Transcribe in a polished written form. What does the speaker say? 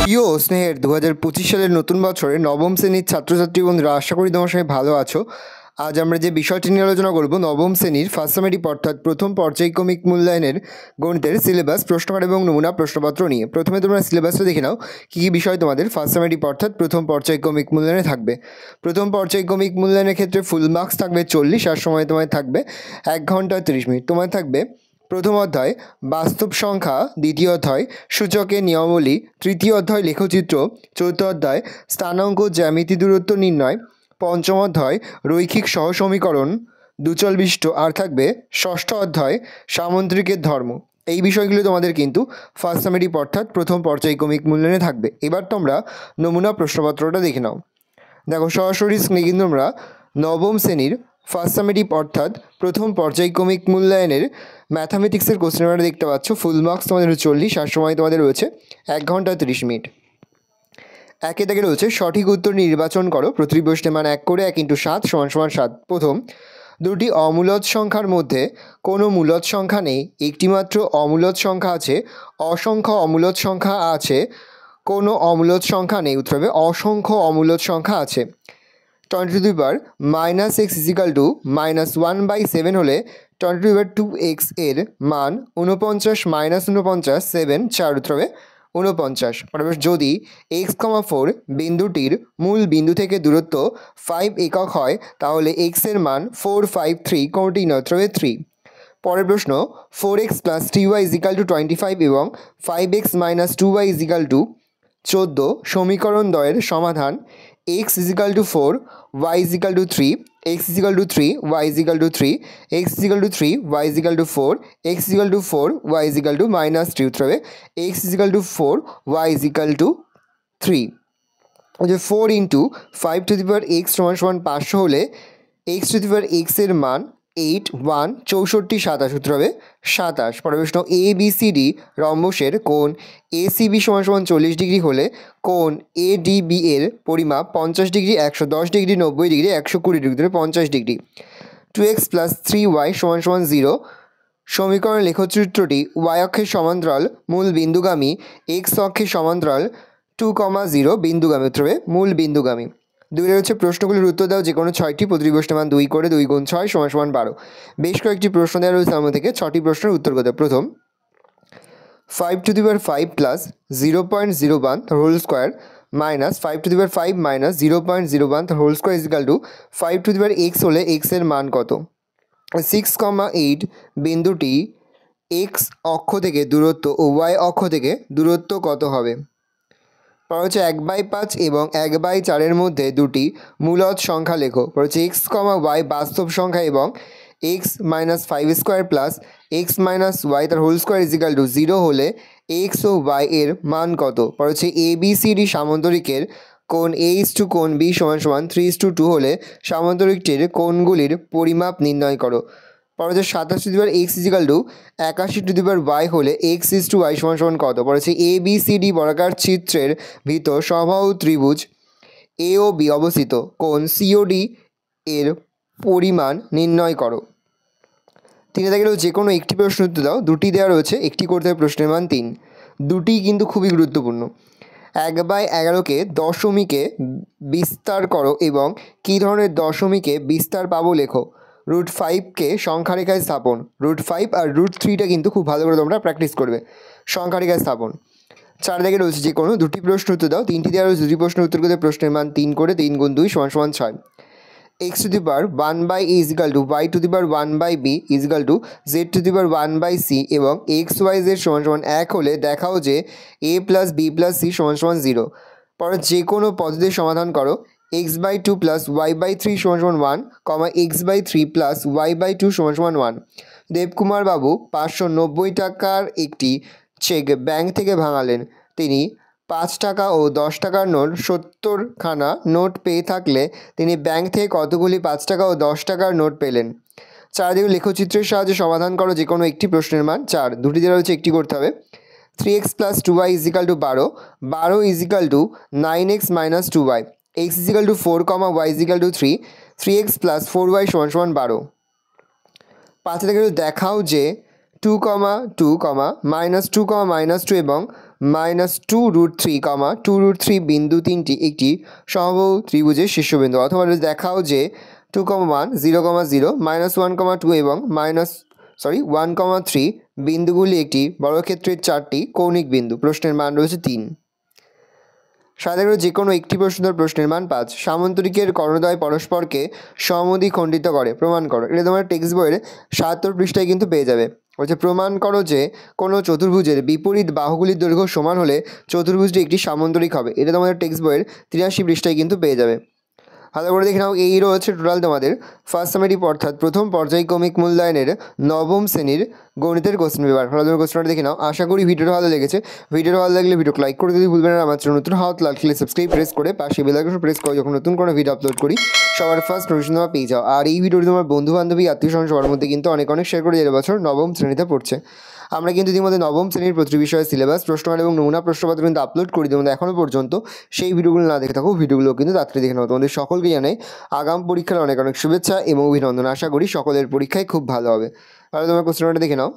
প্রিয় স্নেহের 2025 সালের নতুন বছরে নবম শ্রেণীর ছাত্রছাত্রী বন্ধুরা, আশা করি তোমার সবাই ভালো আছো। আজ আমরা যে বিষয়টি নিয়ে আলোচনা করব নবম শ্রেণীর ফার্স্ট সামেটিভ অর্থাৎ প্রথম পর্যায়ক্রমিক মূল্যায়নের গণিতের সিলেবাস, প্রশ্নকার এবং নমুনা প্রশ্নপত্র নিয়ে। প্রথমে তোমরা সিলেবাসটা দেখে নাও কী কী বিষয় তোমাদের ফার্স্ট সামেটিভ অর্থাৎ প্রথম পর্যায়ক্রমিক মূল্যায়নে থাকবে। প্রথম পর্যায়ক্রমিক মূল্যায়নের ক্ষেত্রে ফুল মার্কস থাকবে 40, আর সময় তোমায় থাকবে 1 ঘন্টা 30 মিনিট। তোমায় থাকবে প্রথম অধ্যায় বাস্তব সংখ্যা, দ্বিতীয় অধ্যায় সূচকের নিয়মাবলী, তৃতীয় অধ্যায় লেখচিত্র, চতুর্থ অধ্যায় স্থানাঙ্ক জ্যামিতি দূরত্ব নির্ণয়, পঞ্চম অধ্যায় রৈখিক সহসমীকরণ দুচল বিশিষ্ট, আর থাকবে ষষ্ঠ অধ্যায় সামুদ্রিকের ধর্ম। এই বিষয়গুলো তোমাদের কিন্তু ফার্স্ট সামেটিভ অর্থাৎ প্রথম পর্যায়ক্রমিক মূল্যায়নে থাকবে। এবার তোমরা নমুনা প্রশ্নপত্রটা দেখে নাও। দেখো, সরাসরি স্ক্রিনে কিন্তু আমরা নবম শ্রেণীর ফার্স্ট সামেটিভ অর্থাৎ প্রথম পর্যায়ক্রমিক মূল্যায়নের ম্যাথামেটিক্সের কোশ্চেন পেপারটা দেখতে পাচ্ছ। ফুল মার্কস তোমাদের 40, আর সময় তোমাদের রয়েছে 1 ঘন্টা 30 মিনিট। একে থেকে রয়েছে সঠিক উত্তর নির্বাচন করো। প্রতিটি প্রশ্নে মান 1 করে 1 × 7 = 7। প্রথম, দুটি অমূলদ সংখ্যার মধ্যে কোনো মূলদ সংখ্যা নেই, একটিমাত্র অমূলদ সংখ্যা আছে। অসংখ্য অমূলদ সংখ্যা আছে, কোনো অমূলদ সংখ্যা নেই। উত্তর হবে অসংখ্য অমূলদ সংখ্যা আছে। 20⁻⁻x = -1/7 হলে 20⁻2x এর মান 49 - 49 7 4। উত্তর হবে 49। অর্থাৎ যদি x, 4 বিন্দুটির মূল বিন্দু থেকে দূরত্ব 5 একক হয় তাহলে x এর মান 4, 5, 3 কোনটি নয়। উত্তর হবে 3। পরের প্রশ্ন, 4x + 3y = 25 এবং 5x - 2y = 14 সমীকরণ দ্বয়ের সমাধান। x = 4, y = 3, x = 3, y = 3, x = 3, y = 4, x = 4, y = -3। উত্তর হবে x = 4, y = 3। 4 × 5⁻x = 500 হলে x⁻x এর মান 8, 1, 64, 27। উত্তর হবে 27। পরের প্রশ্ন, ABCD রম্বসের কোণ ACB = 40 ডিগ্রি হলে কোণ ADB এর পরিমাপ 50 degree, 110 degree, 90 degree, 120 degree. 50 degree. 2x + 3y = 0 সমীকরণের লেখচিত্রটি y অক্ষের সমান্তরাল মূল বিন্দুগামী, x অক্ষের সমান্তরাল 2, 0 বিন্দুগামী। উত্তর হবে মূল বিন্দুগামী। 2 হচ্ছে প্রশ্নগুলির উত্তর দাও যে কোনো 6টি। প্রতিটি প্রশ্নের মান 2 করে 2 × 6 = 12। বেশ কয়েকটি প্রশ্ন দেওয়া রয়েছে, তার মধ্যে থেকে 6টি প্রশ্নের উত্তর করতে। প্রথম, 5⁵ + 0.01 whole square - 5⁵ - 0.01 whole square = 5⁵x হলে x এর মান কত? 6, 8 বিন্দুটি x অক্ষ থেকে দূরত্ব ও y অক্ষ থেকে দূরত্ব কত হবে? পরে হচ্ছে 1/5 এবং 1/4 এর মধ্যে দুটি মূলদ সংখ্যা লেখো। পরে হচ্ছে x, y বাস্তব সংখ্যা এবং x - 5² + x - y তার হোল স্কোয়ার = 0 হলে x ও y এর মান কত? পরে হচ্ছে ABCD সামান্তরিকের কোণ A = কোণ B = 3:2 হলে সামান্তরিকটির কোণগুলির পরিমাপ নির্ণয় করো। পরে হচ্ছে 27⁻x = 81y হলে x y = কত? পরে হচ্ছে ABCD বর্গাকার চিত্রের ভিতর সমবাহু ত্রিভুজ A ও B অবস্থিত কোণ COD এর পরিমাণ নির্ণয় করো। 3 থেকে যে কোনো একটি প্রশ্ন উত্তর দাও। 2টি দেওয়া রয়েছে, একটি করতে হবে, প্রশ্নের মান 3। 2টি কিন্তু খুবই গুরুত্বপূর্ণ। 1/11কে দশমিকে বিস্তার করো এবং কী ধরনের দশমিকে বিস্তার পাবো লেখো। √5কে সংখ্যা রেখায় স্থাপন। √5 আর √3টা কিন্তু খুব ভালো করে তোমরা প্র্যাকটিস করবে। সংখ্যা রেখায় স্থাপন। 4 থেকে রয়েছে যে কোনো 2টি প্রশ্ন উত্তর দাও। 3টি দেওয়া রয়েছে, 2টি প্রশ্ন উত্তর করতে প্রশ্নের মান 3 করে 3 × 2 = 6। x⁴ y⁴ z⁴ এবং xyz = 1 হলে দেখাও যে a + b + c = 0। পরে যে কোনো পদ্ধতির সমাধান করো। x/2 + y/3 = 1, x/3 + y/2 = 1। Debkumar বাবু 590 টাকার একটি চেক ব্যাংক থেকে ভাঙালেন। তিনি 5 টাকা ও 10 টাকার নোট 70খানা নোট পেয়ে থাকলে তিনি ব্যাংক থেকে কতগুলি 5 টাকা ও 10 টাকার নোট পেলেন? চারদিকে লেখচিত্রের সাহায্যে সমাধান করো যে কোনো একটি প্রশ্নের মান 4। 2টি দেওয়া রয়েছে, একটি করতে হবে। 3x + 2y = 12, 12 = 9x - 2y, x = 4, y = 3, 3x + 4y = 12। 5 থেকে দেখাও যে 2, 2, -2, -2 এবং -2√3, 2√3 বিন্দু তিনটি একটি সমবাহু ত্রিভুজের শীর্ষবিন্দু। অথবা দেখাও যে 2,1, 0,0, -1,2 এবং 1,3 বিন্দুগুলি একটি বর্গক্ষেত্রের 4টি কৌণিক বিন্দু। প্রশ্নের মান রয়েছে 3। সাধারণত যে কোনো একটি প্রশ্নের মান 5। সামান্তরিকের কর্ণদ্বয় পরস্পরকে সমদ্বিখণ্ডিত করে, প্রমাণ করো। এটা তোমার টেক্সট বইয়ের ৭৭ পৃষ্ঠায় কিন্তু পেয়ে যাবে। বলছে প্রমাণ করো যে কোনো চতুর্ভুজের বিপরীত বাহুগুলির দৈর্ঘ্য সমান হলে চতুর্ভুজটি একটি সামান্তরিক হবে। এটা তোমাদের টেক্সট বইয়ের ৮৩ পৃষ্ঠায় কিন্তু পেয়ে যাবে। ভালো করে দেখে নাও, এই রয়েছে টোটাল তোমাদের ফার্স্ট সামেটিভ অর্থাৎ প্রথম পর্যায়ক্রমিক মূল্যায়নের নবম শ্রেণীর গণিতের কোশ্চেন পেপার। ভালো করে কোশ্চেনটা দেখে নাও। আশা করি ভিডিওটা ভালো লেগেছে। ভিডিওটা ভালো লাগলে ভিডিওকে লাইক করে দিতে ভুলবেন না। আমার চ্যানেল নতুন হাত লাল খেলে সাবস্ক্রাইব প্রেস করে পাশে বেল আইকন প্রেস করে যখন নতুন কোনো ভিডিও আপলোড করি সবার ফার্স্ট নোটিফিকেশন তোমরা পেয়ে যাও। আর এই ভিডিওটি তোমার বন্ধু বান্ধবী আত্মীয় স্বজন সবার মধ্যে কিন্তু অনেক শেয়ার করে দেবে। বছর নবম শ্রেণীতে পড়ছে। আমরা কিন্তু ইতিমধ্যে নবম শ্রেণীর প্রতি বিষয়ের সিলেবাস, প্রশ্নমান এবং নমুনা প্রশ্নপত্র কিন্তু আপলোড করি। তোমাদের এখনও পর্যন্ত সেই ভিডিওগুলো না দেখে থাকো, ভিডিওগুলো কিন্তু তাড়াতাড়ি দেখে নাও। তোমাদের সকলকে জানাই আগাম পরীক্ষার অনেক শুভেচ্ছা এবং অভিনন্দন। আশা করি সকলের পরীক্ষায় খুব ভালো হবে। তাহলে তোমার কোশ্চেনটা দেখে নাও।